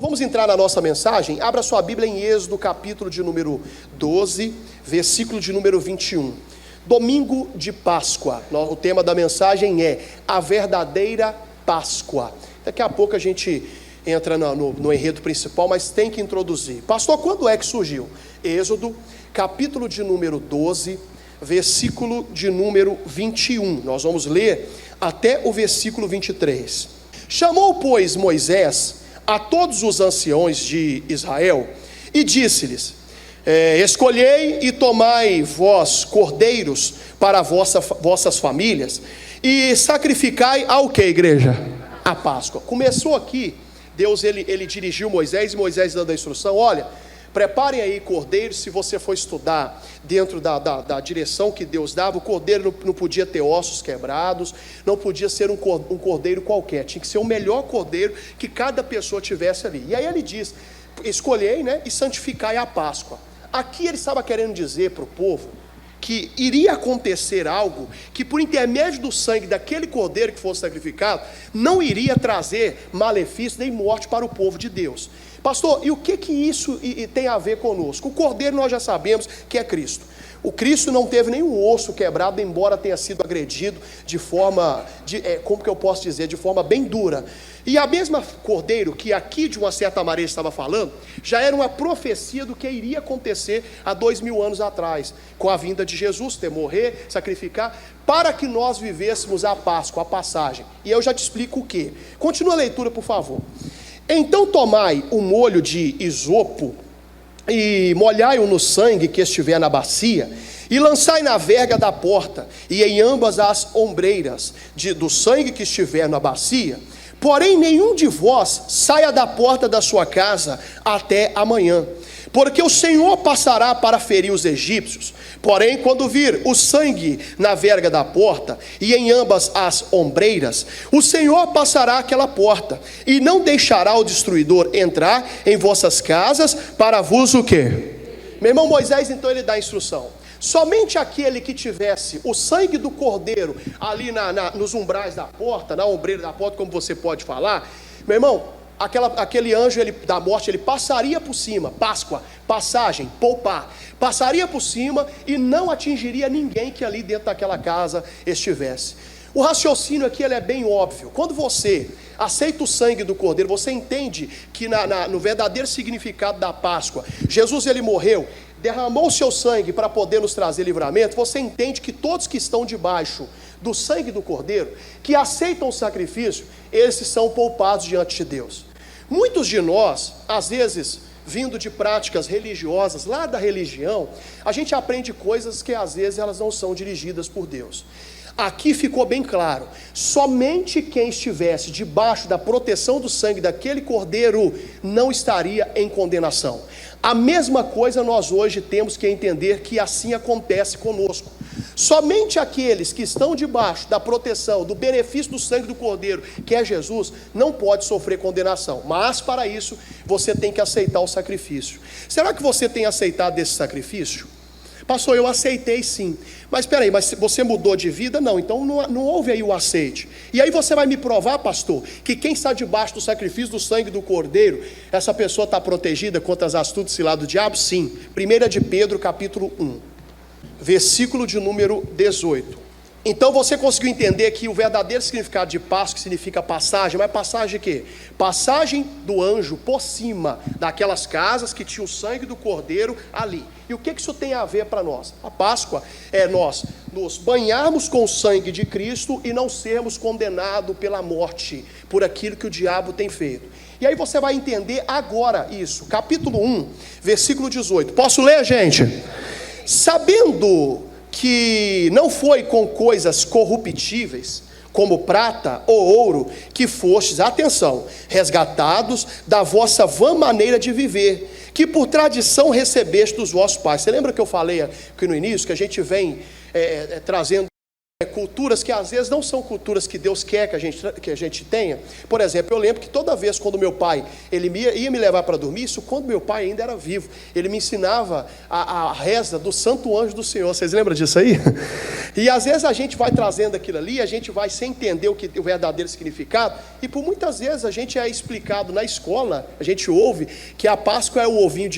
vamos entrar na nossa mensagem. Abra sua Bíblia em Êxodo, capítulo de número 12, versículo de número 21. Domingo de Páscoa. O tema da mensagem é a verdadeira Páscoa. Daqui a pouco a gente entra no enredo principal, mas tem que introduzir. Pastor, quando é que surgiu? Êxodo, capítulo de número 12, versículo de número 21. Nós vamos ler até o versículo 23. Chamou, pois, Moisés a todos os anciões de Israel e disse-lhes: escolhei e tomai vós cordeiros para vossas famílias e sacrificai ao que, igreja? A Páscoa. Começou aqui, Deus ele dirigiu Moisés, e Moisés dando a instrução: olha, preparem aí cordeiros. Se você for estudar dentro da direção que Deus dava, o cordeiro não podia ter ossos quebrados, não podia ser um cordeiro qualquer, tinha que ser o melhor cordeiro que cada pessoa tivesse ali. E aí ele diz: escolhei, e santificai a Páscoa. Aqui ele estava querendo dizer para o povo que iria acontecer algo que, por intermédio do sangue daquele cordeiro que fosse sacrificado, não iria trazer malefício nem morte para o povo de Deus. Pastor, e o que isso tem a ver conosco? O cordeiro nós já sabemos que é Cristo. O Cristo não teve nenhum osso quebrado, embora tenha sido agredido de forma, como que eu posso dizer, de forma bem dura. E a mesma cordeiro que aqui de uma certa maneira estava falando, já era uma profecia do que iria acontecer há 2000 anos atrás, com a vinda de Jesus, ter morrer, sacrificar, para que nós vivêssemos a Páscoa, a passagem. E eu já te explico o que. Continua a leitura, por favor. Então tomai o molho de isopo e molhai-o no sangue que estiver na bacia, e lançai na verga da porta e em ambas as ombreiras do sangue que estiver na bacia. Porém nenhum de vós saia da porta da sua casa até amanhã, porque o Senhor passará para ferir os egípcios. Porém, quando vir o sangue na verga da porta e em ambas as ombreiras, o Senhor passará aquela porta e não deixará o destruidor entrar em vossas casas para vos o quê? Meu irmão, Moisés então ele dá a instrução: somente aquele que tivesse o sangue do cordeiro ali nos umbrais da porta, na ombreira da porta, como você pode falar, meu irmão, aquele anjo da morte, ele passaria por cima. Páscoa, passagem, poupar, passaria por cima e não atingiria ninguém que ali dentro daquela casa estivesse. O raciocínio aqui ele é bem óbvio. Quando você aceita o sangue do cordeiro, você entende que no verdadeiro significado da Páscoa, Jesus ele morreu, derramou o seu sangue para poder nos trazer livramento. Você entende que todos que estão debaixo do sangue do cordeiro, que aceitam o sacrifício, esses são poupados diante de Deus. Muitos de nós, às vezes, vindo de práticas religiosas, lá da religião, a gente aprende coisas que às vezes elas não são dirigidas por Deus. Aqui ficou bem claro: somente quem estivesse debaixo da proteção do sangue daquele cordeiro não estaria em condenação. A mesma coisa nós hoje temos que entender que assim acontece conosco. Somente aqueles que estão debaixo da proteção, do benefício do sangue do cordeiro, que é Jesus, não pode sofrer condenação. Mas para isso você tem que aceitar o sacrifício. Será que você tem aceitado esse sacrifício? Pastor, eu aceitei sim. Mas espera aí, mas você mudou de vida? Não, então não houve aí o aceite. E aí você vai me provar, pastor, que quem está debaixo do sacrifício do sangue do cordeiro, essa pessoa está protegida contra as astúcias lá do diabo? Sim. 1 de Pedro capítulo 1, versículo de número 18. Então você conseguiu entender que o verdadeiro significado de Páscoa significa passagem, mas passagem de quê? Passagem do anjo por cima daquelas casas que tinham o sangue do cordeiro ali. E o que isso tem a ver para nós? A Páscoa é nós nos banharmos com o sangue de Cristo e não sermos condenados pela morte, por aquilo que o diabo tem feito. E aí você vai entender agora isso, capítulo 1, versículo 18. Posso ler, gente? Sabendo que não foi com coisas corruptíveis, como prata ou ouro, que fostes, atenção, resgatados da vossa vã maneira de viver, que por tradição recebeste dos vossos pais. Você lembra que eu falei aqui no início, que a gente vem trazendo culturas que às vezes não são culturas que Deus quer que a gente tenha? Por exemplo, eu lembro que toda vez quando meu pai ele ia me levar para dormir, isso quando meu pai ainda era vivo, ele me ensinava a reza do Santo Anjo do Senhor. Vocês lembram disso aí? E às vezes a gente vai trazendo aquilo ali, a gente vai sem entender o verdadeiro significado, e por muitas vezes a gente é explicado na escola, a gente ouve que a Páscoa é o ovinho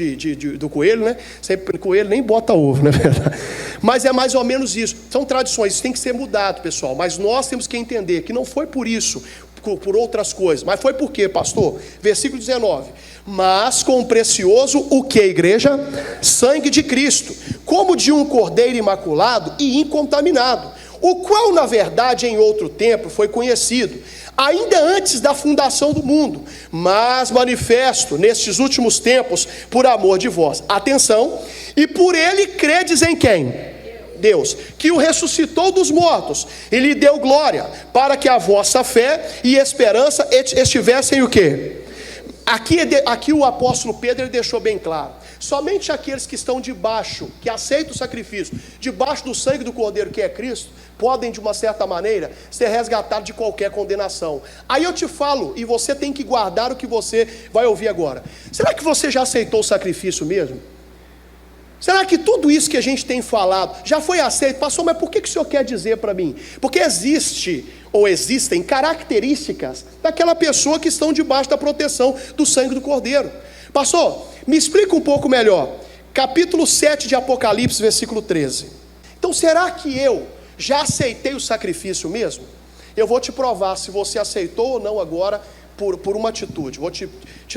do coelho, né? Sempre coelho nem bota ovo, não é verdade? Mas é mais ou menos isso. São tradições, isso tem que ser mudado, pessoal. Mas nós temos que entender que não foi por isso, por outras coisas. Mas foi por quê, pastor? Versículo 19. Mas com precioso, o que, igreja? Sangue de Cristo, como de um cordeiro imaculado e incontaminado, o qual na verdade em outro tempo foi conhecido, ainda antes da fundação do mundo, mas manifesto nestes últimos tempos por amor de vós. Atenção, e por ele credes em quem? Deus, que o ressuscitou dos mortos e lhe deu glória, para que a vossa fé e esperança estivessem o quê? Aqui o apóstolo Pedro ele deixou bem claro, somente aqueles que estão debaixo, que aceitam o sacrifício, debaixo do sangue do Cordeiro que é Cristo, podem de uma certa maneira ser resgatados de qualquer condenação. Aí eu te falo, e você tem que guardar o que você vai ouvir agora. Será que você já aceitou o sacrifício mesmo? Será que tudo isso que a gente tem falado já foi aceito? Pastor, mas por que o senhor quer dizer para mim? Porque existem características daquela pessoa que estão debaixo da proteção do sangue do Cordeiro. Pastor, me explica um pouco melhor. Capítulo 7 de Apocalipse, versículo 13. Então, será que eu já aceitei o sacrifício mesmo? Eu vou te provar se você aceitou ou não agora, por uma atitude. Vou te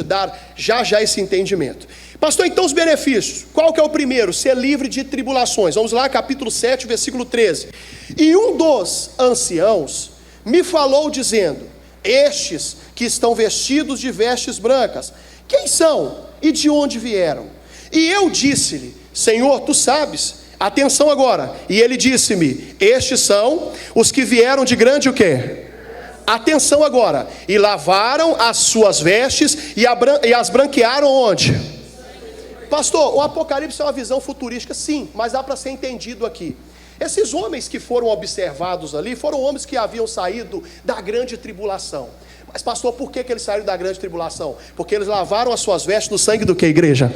dar já esse entendimento. Pastor, então os benefícios. Qual que é o primeiro? Ser livre de tribulações. Vamos lá, capítulo 7, versículo 13. E um dos anciãos me falou dizendo: estes que estão vestidos de vestes brancas, quem são e de onde vieram? E eu disse-lhe: Senhor, tu sabes. Atenção agora. E ele disse-me: estes são os que vieram de grande o quê? Atenção agora. E lavaram as suas vestes e as branquearam onde? Pastor, o Apocalipse é uma visão futurística, sim, mas dá para ser entendido aqui. Esses homens que foram observados ali, foram homens que haviam saído da grande tribulação. Mas pastor, por que eles saíram da grande tribulação? Porque eles lavaram as suas vestes no sangue do que, igreja?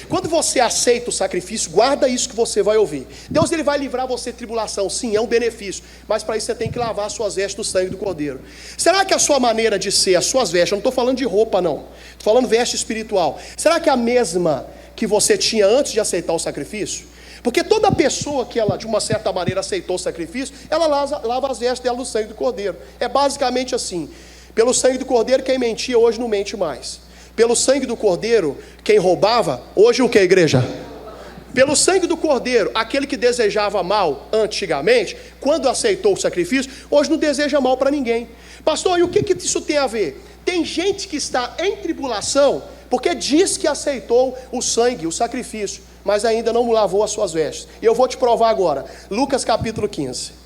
Quando você aceita o sacrifício, guarda isso que você vai ouvir. Deus ele vai livrar você de tribulação, sim, é um benefício. Mas para isso você tem que lavar as suas vestes no sangue do Cordeiro. Será que a sua maneira de ser, as suas vestes, eu não estou falando de roupa não, estou falando veste espiritual. Será que é a mesma que você tinha antes de aceitar o sacrifício? Porque toda pessoa que ela de uma certa maneira aceitou o sacrifício, ela lava as vestes dela no sangue do Cordeiro. É basicamente assim. Pelo sangue do Cordeiro, quem mentia hoje não mente mais. Pelo sangue do Cordeiro, quem roubava, hoje o que, igreja? Pelo sangue do Cordeiro, aquele que desejava mal antigamente, quando aceitou o sacrifício, hoje não deseja mal para ninguém. Pastor, e o que isso tem a ver? Tem gente que está em tribulação, porque diz que aceitou o sangue, o sacrifício, mas ainda não lavou as suas vestes. E eu vou te provar agora. Lucas capítulo 15.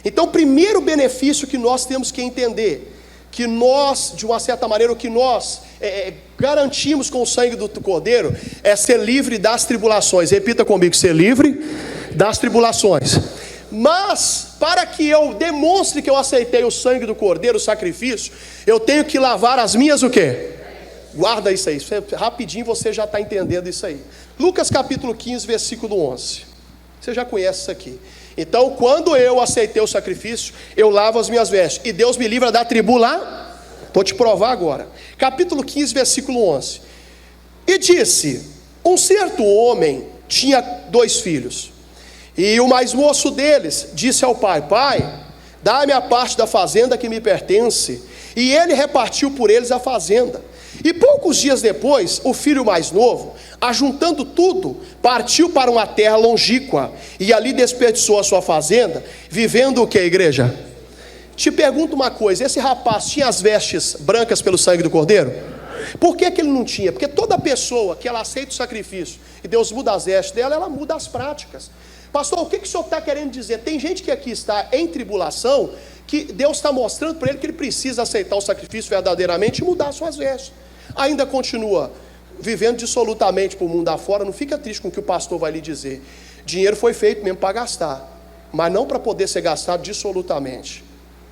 Então, o primeiro benefício que nós temos que entender, que nós, de uma certa maneira, o que nós garantimos com o sangue do Cordeiro, é ser livre das tribulações. Repita comigo: ser livre das tribulações. Mas, para que eu demonstre que eu aceitei o sangue do Cordeiro, o sacrifício, eu tenho que lavar as minhas o quê? Guarda isso aí, rapidinho você já está entendendo isso aí. Lucas capítulo 15, versículo 11. Você já conhece isso aqui. Então, quando eu aceitei o sacrifício, eu lavo as minhas vestes, e Deus me livra da tribulação. Vou te provar agora. Capítulo 15, versículo 11. E disse: um certo homem tinha 2 filhos, e o mais moço deles disse ao pai: pai, dá-me a parte da fazenda que me pertence. E ele repartiu por eles a fazenda. E poucos dias depois, o filho mais novo, ajuntando tudo, partiu para uma terra longínqua, e ali desperdiçou a sua fazenda, vivendo o que, igreja? Te pergunto uma coisa: esse rapaz tinha as vestes brancas pelo sangue do Cordeiro? Por que ele não tinha? Porque toda pessoa que ela aceita o sacrifício, e Deus muda as vestes dela, ela muda as práticas. Pastor, o que o senhor está querendo dizer? Tem gente que aqui está em tribulação, que Deus está mostrando para ele que ele precisa aceitar o sacrifício verdadeiramente e mudar as suas vestes. Ainda continua vivendo dissolutamente para o mundo afora, não fica triste com o que o pastor vai lhe dizer. Dinheiro foi feito mesmo para gastar, mas não para poder ser gastado dissolutamente,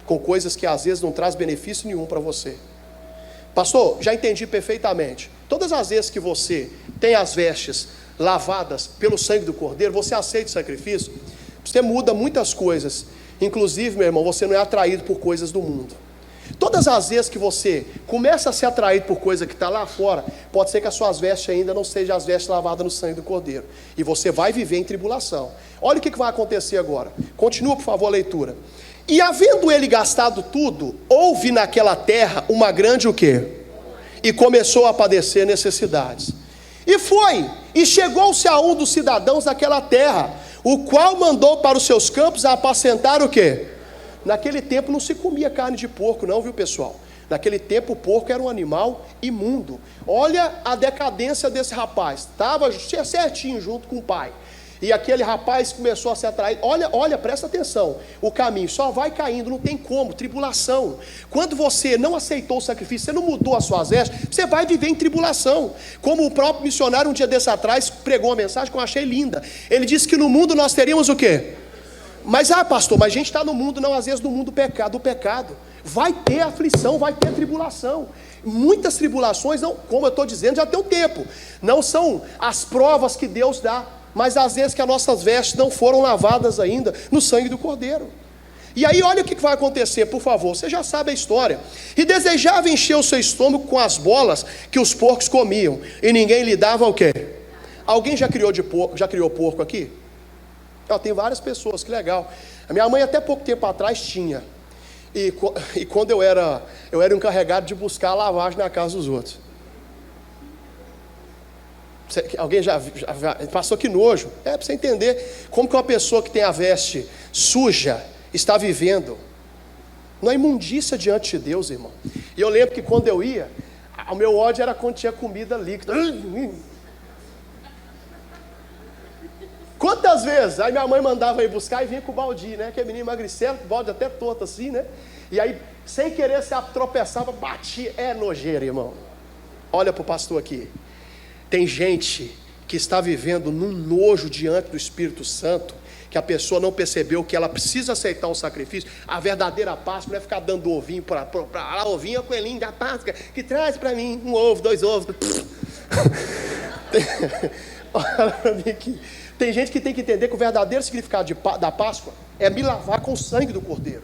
com coisas que às vezes não traz benefício nenhum para você. Pastor, já entendi perfeitamente. Todas as vezes que você tem as vestes lavadas pelo sangue do Cordeiro, você aceita o sacrifício. Você muda muitas coisas. Inclusive, meu irmão, você não é atraído por coisas do mundo. Todas as vezes que você começa a ser atraído por coisa que está lá fora, pode ser que as suas vestes ainda não sejam as vestes lavadas no sangue do Cordeiro. E você vai viver em tribulação. Olha o que vai acontecer agora. Continua, por favor, a leitura. E havendo ele gastado tudo, houve naquela terra uma grande o quê? E começou a padecer necessidades. E foi, e chegou-se a um dos cidadãos daquela terra, o qual mandou para os seus campos a apacentar o quê? Naquele tempo não se comia carne de porco não, viu pessoal? Naquele tempo o porco era um animal imundo. Olha a decadência desse rapaz. Estava certinho junto com o pai. E aquele rapaz começou a se atrair. Olha, presta atenção. O caminho só vai caindo, não tem como, tribulação. Quando você não aceitou o sacrifício, você não mudou as suas vestes, você vai viver em tribulação. Como o próprio missionário um dia desse atrás pregou uma mensagem que eu achei linda. Ele disse que no mundo nós teríamos o quê? Mas pastor, mas a gente está no mundo, não, às vezes no mundo do pecado. Vai ter aflição, vai ter tribulação. Muitas tribulações, não, como eu estou dizendo, já tem um tempo. Não são as provas que Deus dá, mas às vezes que as nossas vestes não foram lavadas ainda no sangue do Cordeiro. E aí olha o que vai acontecer, por favor, você já sabe a história. E desejava encher o seu estômago com as bolas que os porcos comiam, e ninguém lhe dava o quê? Alguém já criou porco aqui? Tem várias pessoas, que legal. A minha mãe até pouco tempo atrás tinha. E quando eu era encarregado de buscar a lavagem na casa dos outros. Alguém já passou que nojo? Para você entender como que uma pessoa que tem a veste suja está vivendo. Não é imundícia diante de Deus, irmão. E eu lembro que quando eu ia, o meu ódio era quando tinha comida líquida. Quantas vezes? Aí minha mãe mandava ir buscar e vinha com o balde, né? Que é menino magricelo, com o balde até torto assim, né? E aí, sem querer, se tropeçava, batia. É nojeira, irmão. Olha para o pastor aqui. Tem gente que está vivendo num nojo diante do Espírito Santo, que a pessoa não percebeu que ela precisa aceitar um sacrifício. A verdadeira Páscoa não é ficar dando ovinho para lá, ovinho é o coelhinho da Páscoa, que traz para mim um ovo, 2 ovos. Olha para mim aqui. Tem gente que tem que entender que o verdadeiro significado da Páscoa é me lavar com o sangue do Cordeiro.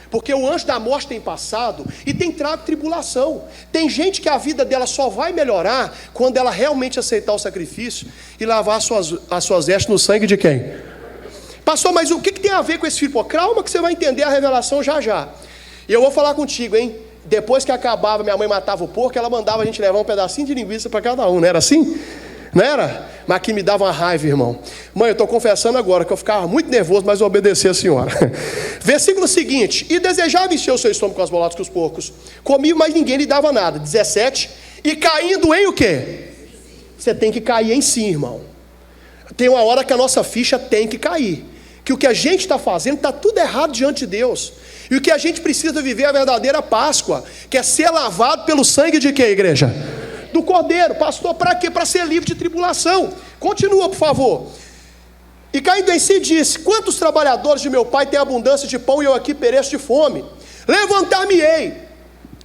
Porque o anjo da morte tem passado e tem trago tribulação. Tem gente que a vida dela só vai melhorar quando ela realmente aceitar o sacrifício e lavar as suas vestes no sangue de quem? Pastor, mas o que tem a ver com esse filho? Pô, calma que você vai entender a revelação já já. E eu vou falar contigo, hein? Depois que acabava, minha mãe matava o porco, ela mandava a gente levar um pedacinho de linguiça para cada um, não era assim? Não era? Mas que me dava uma raiva, irmão. Mãe, eu estou confessando agora que eu ficava muito nervoso, mas eu obedeci a senhora. Versículo seguinte: e desejava encher o seu estômago com as bolatas que os porcos comiam, mas ninguém lhe dava nada. 17, e caindo em o quê? Você tem que cair em si, irmão. Tem uma hora que a nossa ficha tem que cair, que o que a gente está fazendo está tudo errado diante de Deus. E o que a gente precisa viver é a verdadeira Páscoa, que é ser lavado pelo sangue de quê, igreja? Do Cordeiro. Pastor, para quê? Para ser livre de tribulação. Continua, por favor. E caindo em si disse: quantos trabalhadores de meu pai têm abundância de pão e eu aqui pereço de fome? Levantar-me-ei,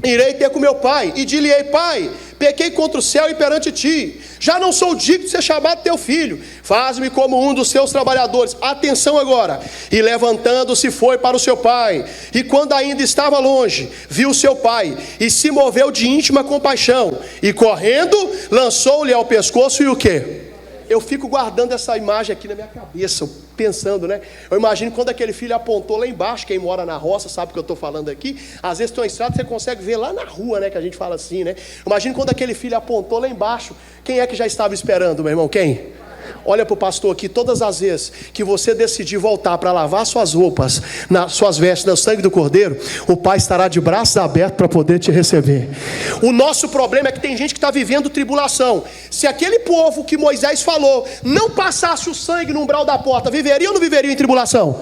irei ter com meu pai e dir-lhe-ei: pai, pequei contra o céu e perante ti, já não sou digno de ser chamado teu filho, faz-me como um dos seus trabalhadores. Atenção agora. E levantando-se foi para o seu pai, e quando ainda estava longe, viu seu pai, e se moveu de íntima compaixão, e correndo, lançou-lhe ao pescoço e o quê? Eu fico guardando essa imagem aqui na minha cabeça, pensando, né? Eu imagino quando aquele filho apontou lá embaixo. Quem mora na roça sabe o que eu estou falando aqui. Às vezes tem uma estrada, você consegue ver lá na rua, né? Que a gente fala assim, né? Imagina quando aquele filho apontou lá embaixo. Quem é que já estava esperando, meu irmão? Quem? Olha para o pastor aqui. Todas as vezes que você decidir voltar para lavar suas roupas, suas vestes no sangue do Cordeiro, o Pai estará de braços abertos para poder te receber. O nosso problema é que tem gente que está vivendo tribulação. Se aquele povo que Moisés falou não passasse o sangue no umbral da porta, viveria ou não viveria em tribulação?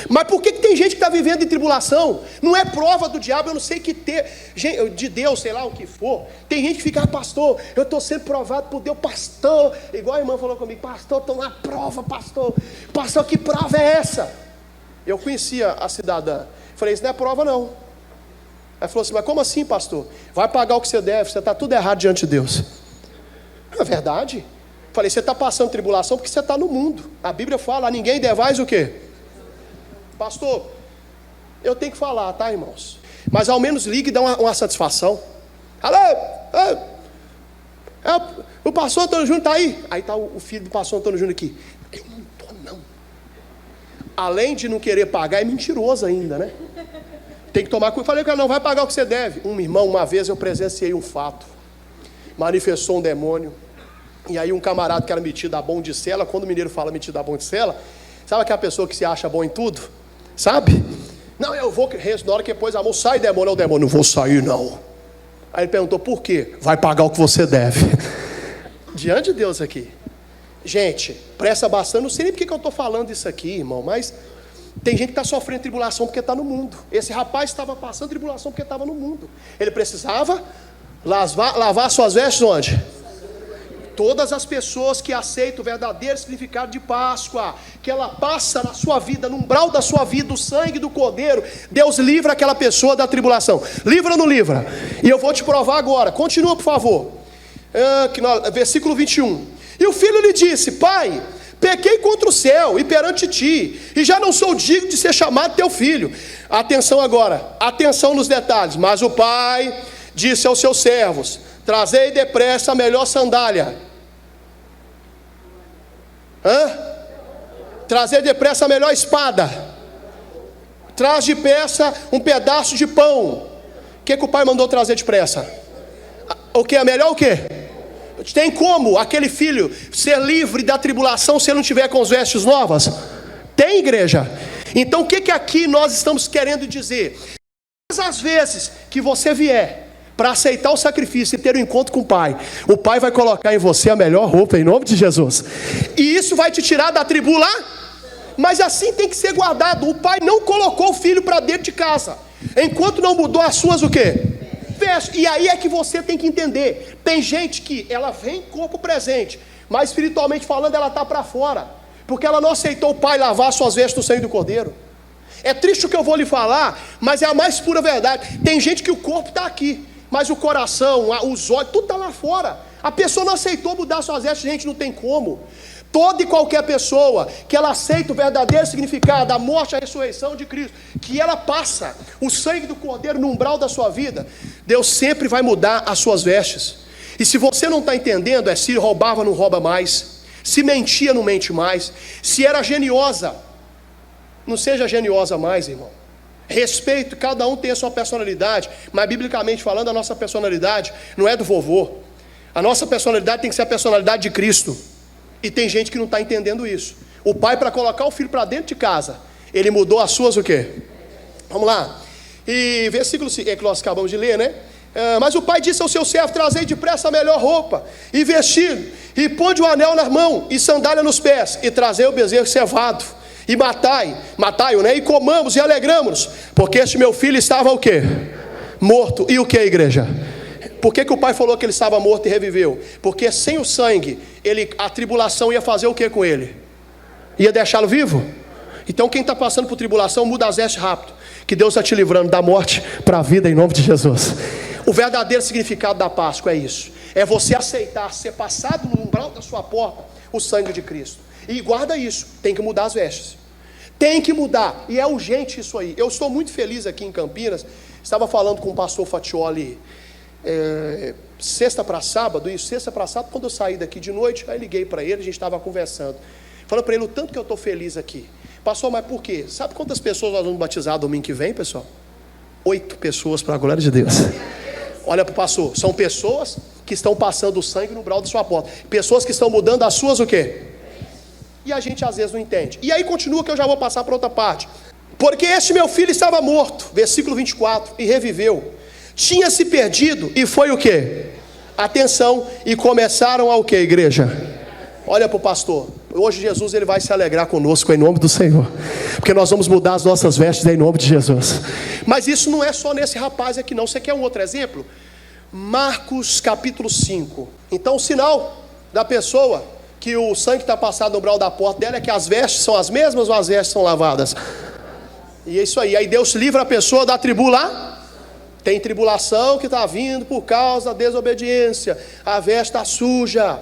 Mas por que tem gente que está vivendo em tribulação? Não é prova do diabo, eu não sei que ter, de Deus, sei lá o que for. Tem gente que fica: pastor, eu estou sendo provado por Deus, pastor. Igual a irmã falou comigo: pastor, estou na prova, pastor. Pastor, que prova é essa? Eu conhecia a cidadã. Falei: isso não é prova não. Ela falou assim: mas como assim, pastor? Vai pagar o que você deve, você está tudo errado diante de Deus. É verdade. Falei: você está passando tribulação porque você está no mundo. A Bíblia fala: a ninguém devais o quê? Pastor, eu tenho que falar, tá, irmãos? Mas ao menos ligue e dá uma satisfação. Alô, o pastor Antônio Júnior está aí? Aí está o filho do pastor Antônio Júnior aqui. Eu não estou, não. Além de não querer pagar, é mentiroso ainda, né? Tem que tomar cuidado. Falei que ela não vai pagar o que você deve. Um irmão, uma vez eu presenciei um fato. Manifestou um demônio. E aí um camarada que era metido a bom de cela. Quando o mineiro fala metido a bom de cela, sabe aquela pessoa que se acha bom em tudo? Sabe? Não, eu vou, na hora que depois a mão sai demônio, é o demônio, não vou sair não. Aí ele perguntou, por quê? Vai pagar o que você deve. Diante de Deus aqui. Gente, presta bastante, não sei nem porque que eu estou falando isso aqui, irmão, mas tem gente que está sofrendo tribulação porque está no mundo. Esse rapaz estava passando tribulação porque estava no mundo. Ele precisava lavar suas vestes onde? Todas as pessoas que aceitam o verdadeiro significado de Páscoa, que ela passa na sua vida, no umbral da sua vida, o sangue do Cordeiro, Deus livra aquela pessoa da tribulação. Livra ou não livra? E eu vou te provar agora. Continua, por favor. Versículo 21. E o filho lhe disse: Pai, pequei contra o céu e perante ti, e já não sou digno de ser chamado teu filho. Atenção agora, atenção nos detalhes. Mas o pai disse aos seus servos: trazei depressa a melhor sandália. Trazer depressa a melhor espada. Traz depressa um pedaço de pão. O que o pai mandou trazer depressa? O que? A melhor o que? Tem como aquele filho ser livre da tribulação se ele não tiver com as vestes novas? Tem, igreja? Então o que aqui nós estamos querendo dizer? Todas as vezes que você vier para aceitar o sacrifício e ter um encontro com o Pai vai colocar em você a melhor roupa, em nome de Jesus. E isso vai te tirar da tribulação. Mas assim tem que ser guardado. O Pai não colocou o filho para dentro de casa, enquanto não mudou as suas o quê? Vestes. E aí é que você tem que entender. Tem gente que ela vem corpo presente, mas espiritualmente falando ela está para fora, porque ela não aceitou o Pai lavar suas vestes do sangue do Cordeiro. É triste o que eu vou lhe falar, mas é a mais pura verdade. Tem gente que o corpo está aqui, mas o coração, os olhos, tudo está lá fora. A pessoa não aceitou mudar suas vestes. Gente, não tem como. Toda e qualquer pessoa que ela aceita o verdadeiro significado da morte e a ressurreição de Cristo, que ela passa o sangue do Cordeiro no umbral da sua vida, Deus sempre vai mudar as suas vestes. E se você não está entendendo, se roubava, não rouba mais, se mentia, não mente mais, se era geniosa, não seja geniosa mais, irmão. Respeito, cada um tem a sua personalidade, mas biblicamente falando, a nossa personalidade não é do vovô. A nossa personalidade tem que ser a personalidade de Cristo. E tem gente que não está entendendo isso. O pai, para colocar o filho para dentro de casa, ele mudou as suas o quê? Vamos lá. E versículo 5, que nós acabamos de ler, né? Mas o pai disse ao seu servo: trazei depressa a melhor roupa, e vestido, e ponde o anel na mão, e sandália nos pés, e trazei o bezerro cevado, e matai-o, né? E comamos e alegramos-nos, porque este meu filho estava o quê? Morto. E o que, igreja? Por que o pai falou que ele estava morto e reviveu? Porque sem o sangue, a tribulação ia fazer o que com ele? Ia deixá-lo vivo? Então quem está passando por tribulação, muda as vestes rápido, que Deus está te livrando da morte para a vida em nome de Jesus. O verdadeiro significado da Páscoa é isso: é você aceitar ser passado no umbral da sua porta o sangue de Cristo. E guarda isso, tem que mudar as vestes. Tem que mudar, e é urgente isso aí. Eu estou muito feliz aqui em Campinas. Estava falando com o pastor Fatioli sexta para sábado, quando eu saí daqui de noite, aí liguei para ele, a gente estava conversando, falando para ele o tanto que eu estou feliz aqui. Pastor, mas por quê? Sabe quantas pessoas nós vamos batizar domingo que vem, pessoal? 8 pessoas, para a glória de Deus. Olha para o pastor, são pessoas que estão passando o sangue no umbral da sua porta, pessoas que estão mudando as suas o quê? E a gente às vezes não entende. E aí continua, que eu já vou passar para outra parte. Porque este meu filho estava morto, versículo 24, e reviveu. Tinha se perdido e foi o quê? Atenção, e começaram a o quê, igreja? Olha para o pastor. Hoje Jesus ele vai se alegrar conosco em nome do Senhor, porque nós vamos mudar as nossas vestes em nome de Jesus. Mas isso não é só nesse rapaz aqui não. Você quer um outro exemplo? Marcos capítulo 5. Então o sinal da pessoa que o sangue está passado no umbral da porta dela é que as vestes são as mesmas ou as vestes são lavadas? E é isso aí. Aí Deus livra a pessoa da tribulação. Tem tribulação que está vindo por causa da desobediência. A veste está suja.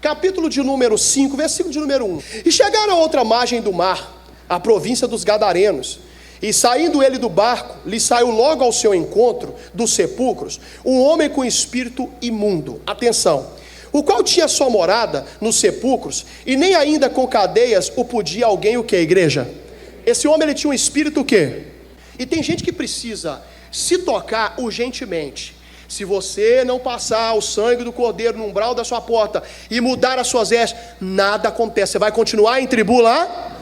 Capítulo de número 5, versículo de número 1. E chegaram a outra margem do mar, a província dos Gadarenos. E saindo ele do barco, lhe saiu logo ao seu encontro dos sepulcros um homem com espírito imundo. Atenção. O qual tinha sua morada nos sepulcros, e nem ainda com cadeias o podia alguém, o que, igreja? Esse homem, ele tinha um espírito o quê? E tem gente que precisa se tocar urgentemente. Se você não passar o sangue do cordeiro no umbral da sua porta e mudar as suas vestes, nada acontece. Você vai continuar em tribula?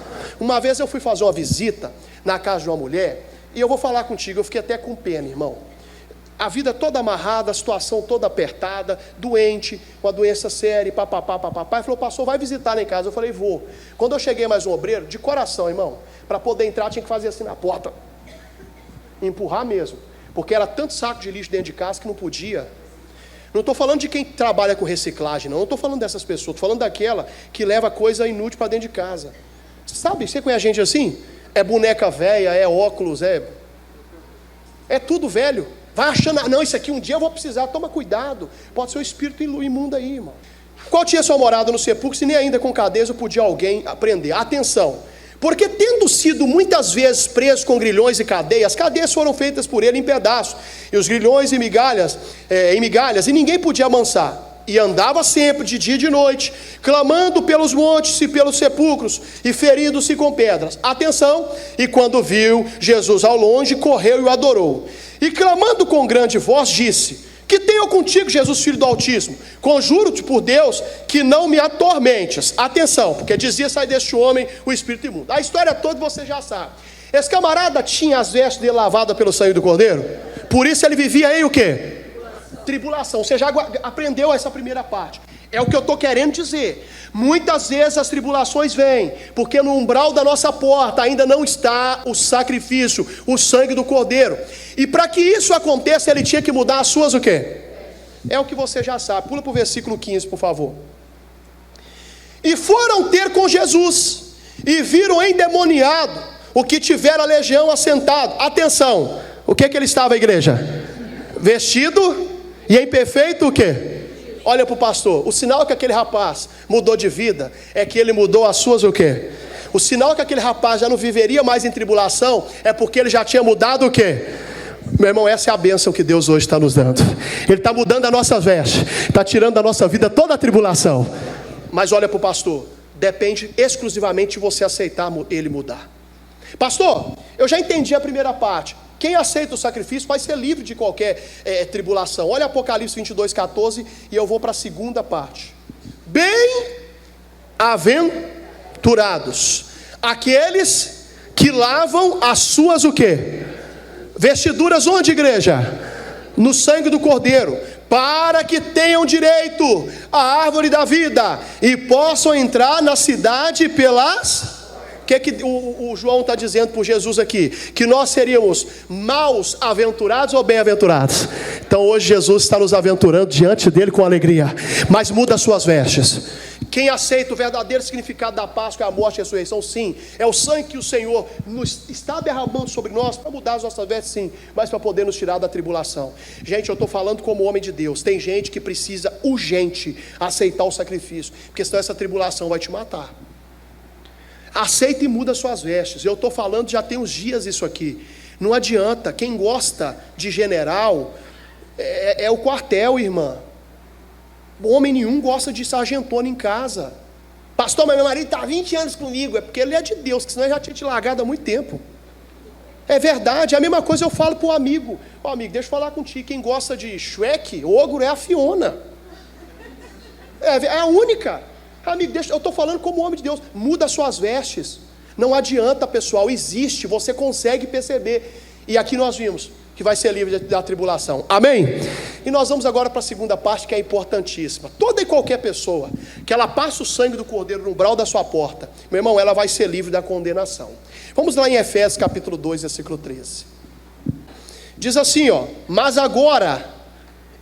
Uma vez eu fui fazer uma visita na casa de uma mulher, e eu vou falar contigo, eu fiquei até com pena, irmão. A vida toda amarrada, a situação toda apertada, doente, uma doença séria, papapá. Ele falou, pastor, vai visitar lá em casa. Eu falei, vou. Quando eu cheguei mais um obreiro, de coração, irmão, para poder entrar tinha que fazer assim na porta, empurrar mesmo, porque era tanto saco de lixo dentro de casa que não podia. Não estou falando de quem trabalha com reciclagem, não estou falando dessas pessoas, estou falando daquela que leva coisa inútil para dentro de casa. Sabe, você conhece gente assim? É boneca velha, é óculos, é tudo velho. Vai achando, não, isso aqui um dia eu vou precisar, toma cuidado. Pode ser o espírito imundo aí, irmão. Qual tinha sua morada no sepulcro, se nem ainda com cadeias podia alguém prender? Atenção, porque tendo sido muitas vezes preso com grilhões e cadeias, as cadeias foram feitas por ele em pedaços, e os grilhões em migalhas, e ninguém podia amansar. E andava sempre, de dia e de noite, clamando pelos montes e pelos sepulcros, e ferindo-se com pedras. Atenção, e quando viu Jesus ao longe, correu e o adorou. E clamando com grande voz, disse, que tenho contigo, Jesus, filho do Altíssimo? Conjuro-te por Deus, que não me atormentes. Atenção, porque dizia sair deste homem o espírito imundo. A história toda você já sabe. Esse camarada tinha as vestes dele lavadas pelo sangue do cordeiro, por isso ele vivia em o quê? Tribulação. Você já aprendeu essa primeira parte. É o que eu estou querendo dizer. Muitas vezes as tribulações vêm porque no umbral da nossa porta ainda não está o sacrifício, o sangue do cordeiro. E para que isso aconteça, ele tinha que mudar as suas o quê? É o que você já sabe. Pula para o versículo 15, por favor. E foram ter com Jesus, e viram endemoniado o que tivera a legião assentado. Atenção, o que ele estava, igreja? Vestido e em perfeito o quê? Olha para o pastor, o sinal que aquele rapaz mudou de vida é que ele mudou as suas o quê? O sinal que aquele rapaz já não viveria mais em tribulação é porque ele já tinha mudado o quê? Meu irmão, essa é a bênção que Deus hoje está nos dando. Ele está mudando a nossa veste, está tirando da nossa vida toda a tribulação. Mas olha para o pastor, depende exclusivamente de você aceitar ele mudar. Pastor, eu já entendi a primeira parte. Quem aceita o sacrifício vai ser livre de qualquer tribulação. Olha Apocalipse 22, 14, e eu vou para a segunda parte. Bem-aventurados aqueles que lavam as suas o quê? Vestiduras onde, igreja? No sangue do cordeiro, para que tenham direito à árvore da vida e possam entrar na cidade pelas... O que o João está dizendo por Jesus aqui? Que nós seríamos maus aventurados ou bem-aventurados? Então hoje Jesus está nos aventurando diante dele com alegria. Mas muda as suas vestes. Quem aceita o verdadeiro significado da Páscoa, é a morte e a ressurreição, sim. É o sangue que o Senhor está derramando sobre nós para mudar as nossas vestes, sim. Mas para poder nos tirar da tribulação. Gente, eu estou falando como homem de Deus. Tem gente que precisa urgente aceitar o sacrifício, porque senão essa tribulação vai te matar. Aceita e muda suas vestes. Eu estou falando já tem uns dias isso aqui. Não adianta. Quem gosta de general é o quartel, irmã. Homem nenhum gosta de sargentona em casa. Pastor, mas meu marido está há 20 anos comigo. É porque ele é de Deus, que senão ele já tinha te largado há muito tempo. É verdade. A mesma coisa eu falo para o amigo. Ó, amigo, deixa eu falar contigo. Quem gosta de Shrek, ogro, é a Fiona. É a única. Amigo, eu estou falando como homem de Deus. Muda as suas vestes. Não adianta, pessoal, existe, você consegue perceber. E aqui nós vimos que vai ser livre da tribulação. Amém? E nós vamos agora para a segunda parte, que é importantíssima. Toda e qualquer pessoa que ela passa o sangue do cordeiro no umbral da sua porta, meu irmão, ela vai ser livre da condenação. Vamos lá em Efésios capítulo 2, versículo 13. Diz assim, ó: mas agora,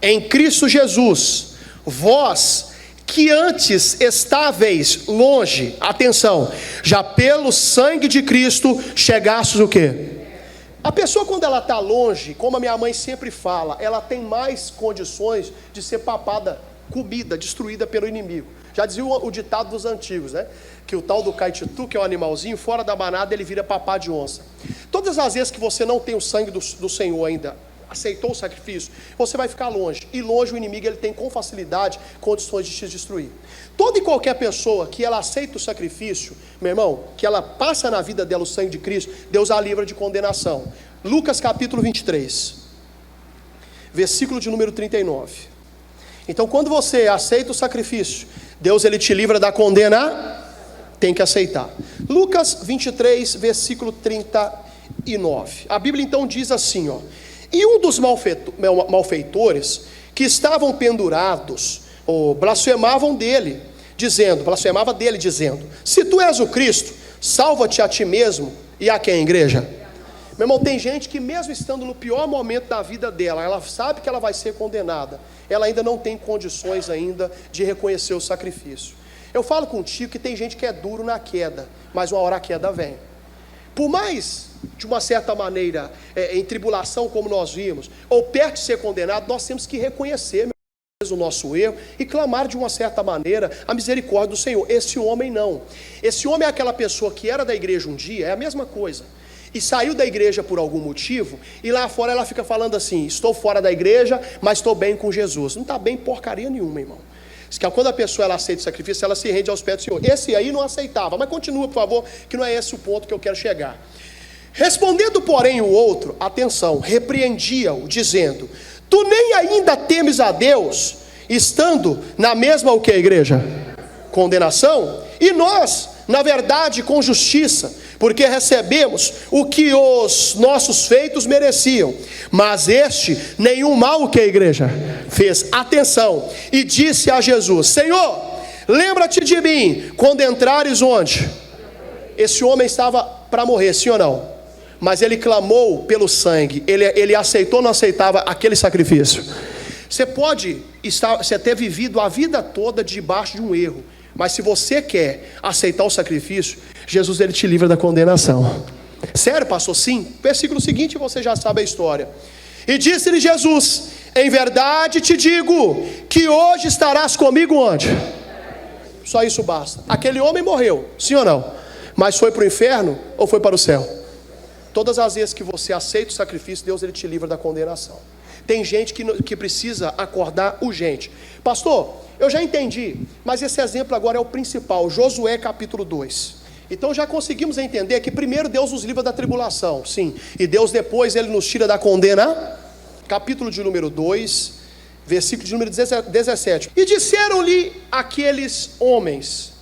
em Cristo Jesus, vós que antes estáveis longe, atenção, já pelo sangue de Cristo chegastes o quê? A pessoa quando ela está longe, como a minha mãe sempre fala, ela tem mais condições de ser papada, comida, destruída pelo inimigo. Já dizia o ditado dos antigos, né? Que o tal do caititu, que é um animalzinho, fora da manada ele vira papá de onça. Todas as vezes que você não tem o sangue do Senhor ainda, aceitou o sacrifício, você vai ficar longe. E longe o inimigo ele tem com facilidade condições de te destruir. Toda e qualquer pessoa que ela aceita o sacrifício, meu irmão, que ela passa na vida dela o sangue de Cristo, Deus a livra de condenação. Lucas capítulo 23, versículo de número 39. Então quando você aceita o sacrifício, Deus ele te livra da condena, tem que aceitar. Lucas 23, versículo 39. A Bíblia então diz assim, ó: e um dos malfeitores que estavam pendurados, blasfemava dele, dizendo: se tu és o Cristo, salva-te a ti mesmo e a quem, igreja? Meu irmão, tem gente que mesmo estando no pior momento da vida dela, ela sabe que ela vai ser condenada, ela ainda não tem condições ainda de reconhecer o sacrifício. Eu falo contigo que tem gente que é duro na queda, mas uma hora a queda vem. Por mais, de uma certa maneira, em tribulação como nós vimos, ou perto de ser condenado, nós temos que reconhecer o nosso erro e clamar de uma certa maneira a misericórdia do Senhor. Esse homem não. Esse homem é aquela pessoa que era da igreja um dia, é a mesma coisa, e saiu da igreja por algum motivo, e lá fora ela fica falando assim: estou fora da igreja, mas estou bem com Jesus. Não está bem porcaria nenhuma, irmão. Quando a pessoa ela aceita o sacrifício, ela se rende aos pés do Senhor. Esse aí não aceitava, mas continua, por favor, que não é esse o ponto que eu quero chegar. Respondendo, porém, o outro, atenção, repreendia-o, dizendo: tu nem ainda temes a Deus, estando na mesma o que, igreja? Condenação? E nós, na verdade, com justiça, porque recebemos o que os nossos feitos mereciam, mas este nenhum mal, o que, igreja? Fez. Atenção, e disse a Jesus: Senhor, lembra-te de mim quando entrares onde? Esse homem estava para morrer, sim ou não? Mas ele clamou pelo sangue, ele aceitou ou não aceitava aquele sacrifício? Você pode ter vivido a vida toda debaixo de um erro, mas se você quer aceitar o sacrifício, Jesus ele te livra da condenação. Sério, pastor? Sim. Versículo seguinte, você já sabe a história. E disse-lhe Jesus: em verdade te digo, que hoje estarás comigo onde? Só isso basta. Aquele homem morreu, sim ou não? Mas foi para o inferno ou foi para o céu? Todas as vezes que você aceita o sacrifício, Deus ele te livra da condenação. Tem gente que precisa acordar urgente. Pastor, eu já entendi, mas esse exemplo agora é o principal. Josué capítulo 2. Então já conseguimos entender que primeiro Deus nos livra da tribulação, sim, e Deus depois ele nos tira da condena. Capítulo de número 2, versículo de número 17. E disseram-lhe aqueles homens: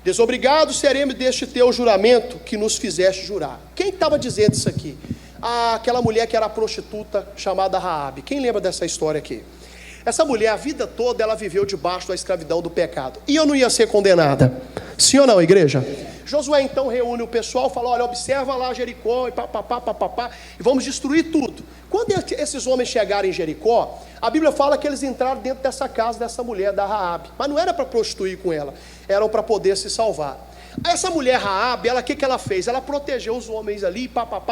desobrigados seremos deste teu juramento que nos fizeste jurar. Quem estava dizendo isso aqui? Aquela mulher que era prostituta chamada Raabe. Quem lembra dessa história aqui? Essa mulher, a vida toda, ela viveu debaixo da escravidão do pecado. E eu não ia ser condenada? Sim ou não, igreja? Josué então reúne o pessoal, fala: olha, observa lá Jericó, e vamos destruir tudo. Quando esses homens chegaram em Jericó, a Bíblia fala que eles entraram dentro dessa casa dessa mulher, da Raabe. Mas não era para prostituir com ela, era para poder se salvar. Essa mulher Raabe, o que ela fez? Ela protegeu os homens ali,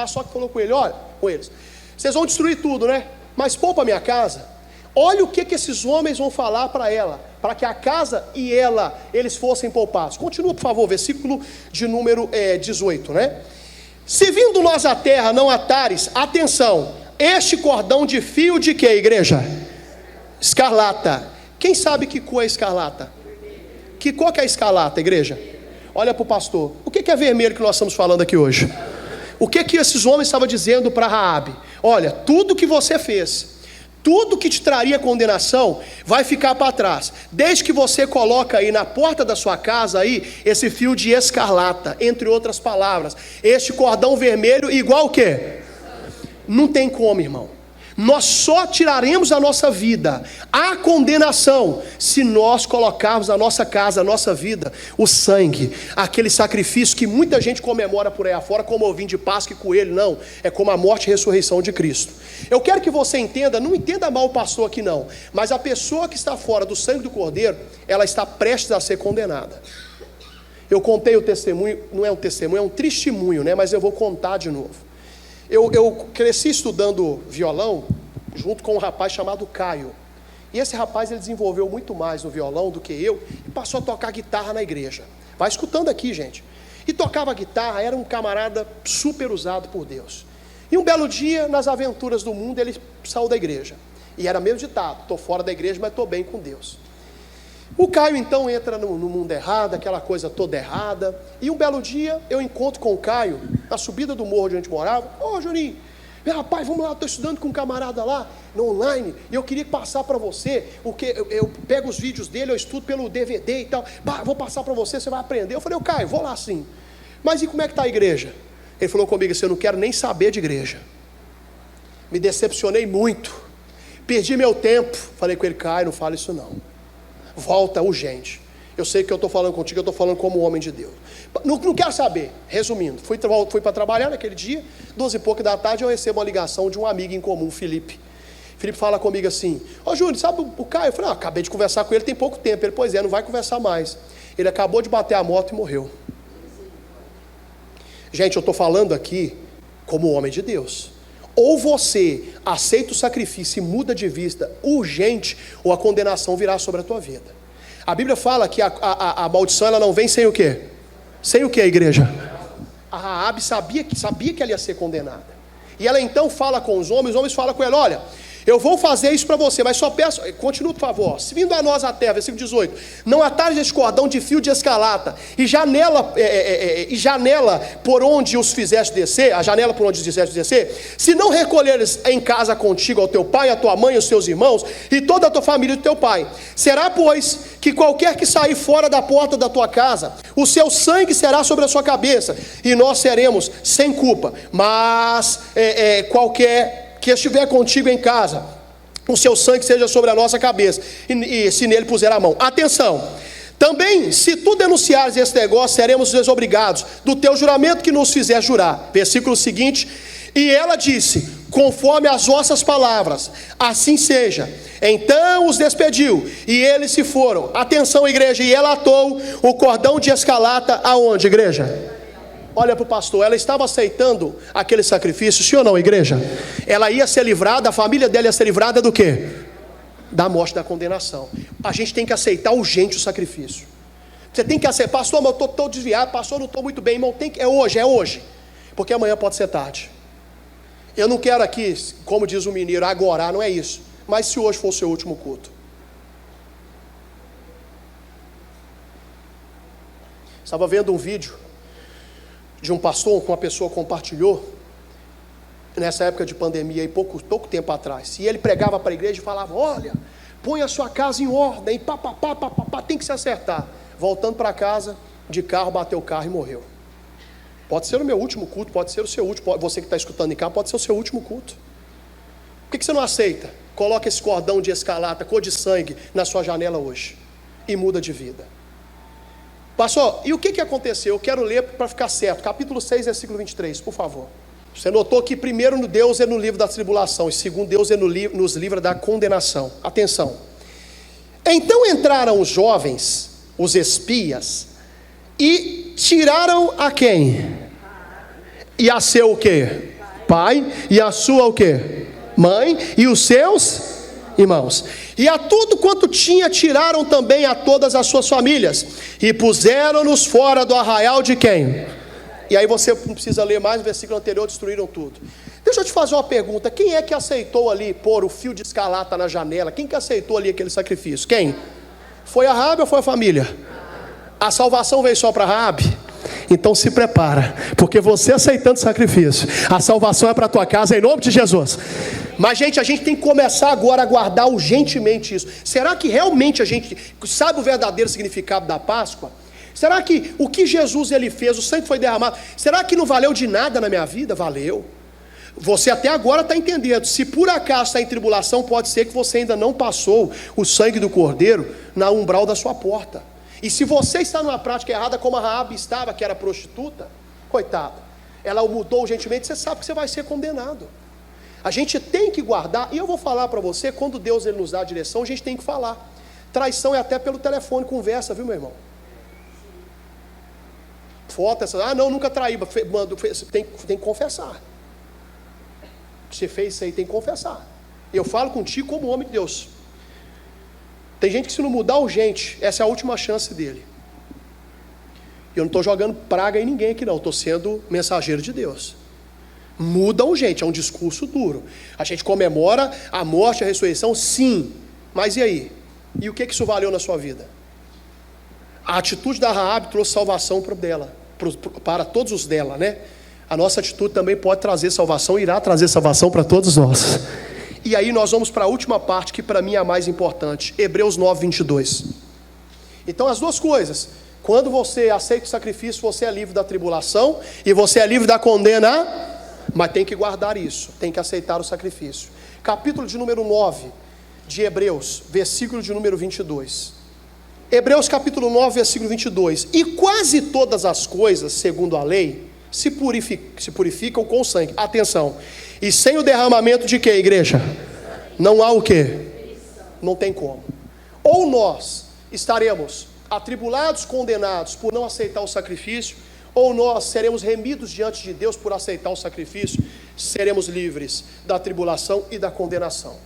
só que falou com ele: olha, com eles, vocês vão destruir tudo, né? Mas poupa a minha casa. Olha o que esses homens vão falar para ela, para que a casa e eles fossem poupados. Continua, por favor, versículo de número 18, né? Se vindo nós à terra não atares, atenção, este cordão de fio de que, igreja? Escarlata. Quem sabe que cor é escarlata? Que cor que é escarlata, igreja? Olha para o pastor. O que é vermelho que nós estamos falando aqui hoje? O que esses homens estavam dizendo para Raabe? Olha, tudo que você fez, tudo que te traria condenação vai ficar para trás, desde que você coloca aí na porta da sua casa aí esse fio de escarlata, entre outras palavras, este cordão vermelho igual o quê? Não tem como, irmão. Nós só tiraremos a nossa vida, a condenação, se nós colocarmos na nossa casa, a nossa vida, o sangue, aquele sacrifício que muita gente comemora por aí afora, como ovinho de Páscoa e coelho. Não, é como a morte e ressurreição de Cristo. Eu quero que você entenda, não entenda mal o pastor aqui não, mas a pessoa que está fora do sangue do Cordeiro, ela está prestes a ser condenada. Eu contei o testemunho, não é um testemunho, é um testemunho, né? Mas eu vou contar de novo. Eu cresci estudando violão junto com um rapaz chamado Caio. E esse rapaz, ele desenvolveu muito mais no violão do que eu, e passou a tocar guitarra na igreja. Vai escutando aqui, gente. E tocava guitarra, era um camarada super usado por Deus. E um belo dia, nas aventuras do mundo, ele saiu da igreja. E era mesmo ditado: estou fora da igreja, mas estou bem com Deus. O Caio então entra no mundo errado, aquela coisa toda errada. E um belo dia, eu encontro com o Caio, na subida do morro onde a gente morava. Ô, Juninho, rapaz, vamos lá, estou estudando com um camarada lá, no online, e eu queria passar para você, eu pego os vídeos dele, eu estudo pelo DVD e tal, vou passar para você, você vai aprender. Eu falei: Caio, vou lá sim. Mas e como é que está a igreja? Ele falou comigo assim: eu não quero nem saber de igreja. Me decepcionei muito, perdi meu tempo. Falei com ele: Caio, não fala isso não, volta urgente. Eu sei que eu estou falando contigo, eu estou falando como homem de Deus. Não quero saber. Resumindo, fui para trabalhar naquele dia, 12 e pouco da tarde, eu recebo uma ligação de um amigo em comum, Felipe. Felipe fala comigo assim: ô Júnior, sabe o Caio? Eu falei: acabei de conversar com ele tem pouco tempo. Ele: pois é, não vai conversar mais. Ele acabou de bater a moto e morreu. Gente, eu estou falando aqui como homem de Deus. Ou você aceita o sacrifício e muda de vista urgente, ou a condenação virá sobre a tua vida. A Bíblia fala que a maldição, ela não vem sem o quê? Sem o quê, igreja? A Raabe sabia que ela ia ser condenada. E ela então fala com os homens falam com ela: olha, eu vou fazer isso para você, mas só peço, continua por favor, se vindo a nós a terra, versículo 18, não atalhes este cordão de fio de escarlata, e janela por onde os fizeste descer, a janela por onde os fizeste descer, se não recolheres em casa contigo ao teu pai, a tua mãe, os teus irmãos, e toda a tua família do teu pai, será pois que qualquer que sair fora da porta da tua casa, o seu sangue será sobre a sua cabeça, e nós seremos sem culpa, mas qualquer que estiver contigo em casa, o seu sangue seja sobre a nossa cabeça, e se nele puser a mão. Atenção, também se tu denunciares esse negócio, seremos desobrigados do teu juramento que nos fizer jurar. Versículo seguinte: e ela disse: conforme as vossas palavras, assim seja. Então os despediu, e eles se foram. Atenção, igreja, e ela atou o cordão de escarlata aonde, igreja? Olha para o pastor, ela estava aceitando aquele sacrifício, sim ou não, igreja? Ela ia ser livrada, a família dela ia ser livrada do quê? Da morte, da condenação. A gente tem que aceitar urgente o sacrifício. Você tem que aceitar: pastor, mas eu estou desviado, pastor, não estou muito bem, irmão, é hoje, porque amanhã pode ser tarde. Eu não quero aqui, como diz o mineiro, agora, não é isso, mas se hoje for o seu último culto. Estava vendo um vídeo de um pastor que uma pessoa compartilhou nessa época de pandemia, aí, pouco tempo atrás, e ele pregava para a igreja e falava: olha, põe a sua casa em ordem, tem que se acertar. Voltando para casa, de carro, bateu o carro e morreu. Pode ser o meu último culto, pode ser o seu último, você que está escutando em casa, pode ser o seu último culto. Por que você não aceita? Coloca esse cordão de escarlata, cor de sangue, na sua janela hoje, e muda de vida. Pastor, e o que aconteceu? Eu quero ler para ficar certo, capítulo 6, versículo 23, por favor. Você notou que primeiro Deus é no livro da tribulação, e segundo Deus é nos livra da condenação. Atenção. Então entraram os jovens, os espias, e tiraram a quem? E a seu o quê? Pai. E a sua o quê? Mãe. E os seus irmãos. E a tudo quanto tinha tiraram também a todas as suas famílias, e puseram-nos fora do arraial de quem? E aí você não precisa ler mais, o versículo anterior: destruíram tudo. Deixa eu te fazer uma pergunta: quem é que aceitou ali pôr o fio de escarlata na janela? Quem que aceitou ali aquele sacrifício? Quem? Foi a Raabe ou foi a família? A salvação veio só para Raabe? Então se prepara, porque você aceitando sacrifício, a salvação é para a tua casa, em nome de Jesus. Mas gente, a gente tem que começar agora a guardar urgentemente isso. Será que realmente a gente sabe o verdadeiro significado da Páscoa? Será que o que Jesus ele fez, o sangue foi derramado, será que não valeu de nada na minha vida? Valeu. Você até agora está entendendo. Se por acaso está em tribulação, pode ser que você ainda não passou o sangue do Cordeiro na umbral da sua porta. E se você está numa prática errada, como a Raabe estava, que era prostituta, coitada, ela mudou urgentemente, você sabe que você vai ser condenado. A gente tem que guardar, e eu vou falar para você, quando Deus ele nos dá a direção, a gente tem que falar. Traição é até pelo telefone, conversa, viu, meu irmão? Foto, não, nunca traí, tem que confessar. Você fez isso aí, tem que confessar. Eu falo contigo como homem de Deus. Tem gente que se não mudar urgente, essa é a última chance dele. Eu não estou jogando praga em ninguém aqui não, estou sendo mensageiro de Deus. Muda urgente, é um discurso duro. A gente comemora a morte e a ressurreição, sim. Mas e aí? E o que isso valeu na sua vida? A atitude da Raabe trouxe salvação para todos os dela, né? A nossa atitude também pode trazer salvação, irá trazer salvação para todos nós. E aí nós vamos para a última parte, que para mim é a mais importante. Hebreus 9, 22. Então as duas coisas. Quando você aceita o sacrifício, você é livre da tribulação e você é livre da condena, mas tem que guardar isso, tem que aceitar o sacrifício. Capítulo de número 9 de Hebreus, versículo de número 22. Hebreus capítulo 9, versículo 22. E quase todas as coisas, segundo a lei, se purificam com sangue. Atenção. E sem o derramamento de quê, igreja? Não há o quê? Não tem como. Ou nós estaremos atribulados, condenados por não aceitar o sacrifício, ou nós seremos remidos diante de Deus por aceitar o sacrifício, seremos livres da tribulação e da condenação.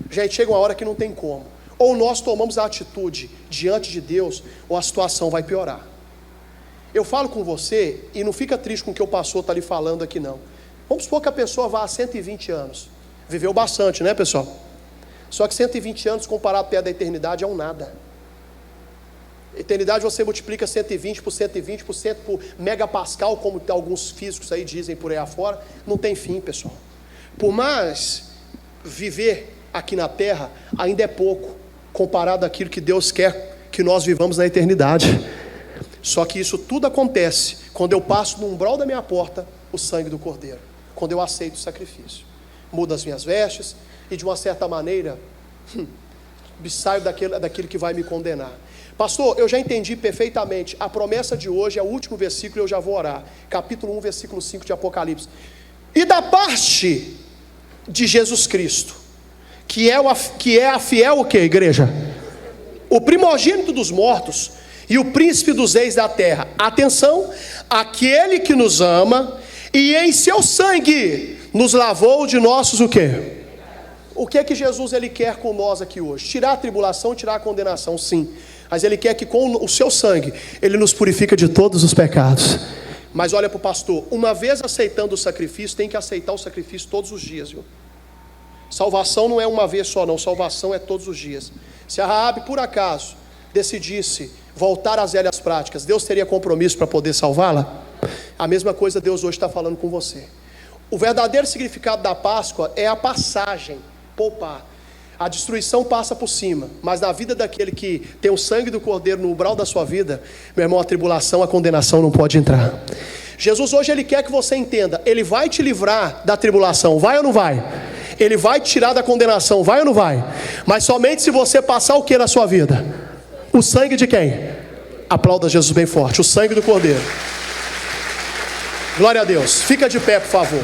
Gente, chega uma hora que não tem como. Ou nós tomamos a atitude diante de Deus, ou a situação vai piorar. Eu falo com você, e não fica triste com o que o pastor está lhe falando aqui não. Vamos supor que a pessoa vá há 120 anos. Viveu bastante, né, pessoal? Só que 120 anos comparado perto da eternidade é um nada. Eternidade você multiplica 120 por 120 por megapascal, como alguns físicos aí dizem por aí afora, não tem fim, pessoal. Por mais viver aqui na terra, ainda é pouco, comparado àquilo que Deus quer que nós vivamos na eternidade. Só que isso tudo acontece quando eu passo no umbral da minha porta o sangue do Cordeiro, quando eu aceito o sacrifício. Mudo as minhas vestes e de uma certa maneira saio daquilo que vai me condenar. Pastor, eu já entendi perfeitamente. A promessa de hoje é o último versículo e eu já vou orar. Capítulo 1, versículo 5 de Apocalipse. E da parte de Jesus Cristo, que é a fiel o que, igreja? O primogênito dos mortos e o príncipe dos reis da terra. Atenção, aquele que nos ama e em seu sangue nos lavou de nossos o quê? O que é que Jesus ele quer com nós aqui hoje? Tirar a tribulação, tirar a condenação, sim. Mas ele quer que com o seu sangue ele nos purifica de todos os pecados. Mas olha para o pastor, uma vez aceitando o sacrifício, tem que aceitar o sacrifício todos os dias, viu? Salvação não é uma vez só não, salvação é todos os dias. Se a Raabe por acaso decidisse voltar às velhas práticas, Deus teria compromisso para poder salvá-la? A mesma coisa Deus hoje está falando com você. O verdadeiro significado da Páscoa é a passagem, poupar. A destruição passa por cima, mas na vida daquele que tem o sangue do Cordeiro no umbral da sua vida, meu irmão, a tribulação, a condenação não pode entrar. Jesus hoje ele quer que você entenda, ele vai te livrar da tribulação, vai ou não vai? Ele vai te tirar da condenação, vai ou não vai? Mas somente se você passar o que na sua vida? O sangue de quem? Aplauda Jesus bem forte, o sangue do Cordeiro. Glória a Deus, fica de pé por favor.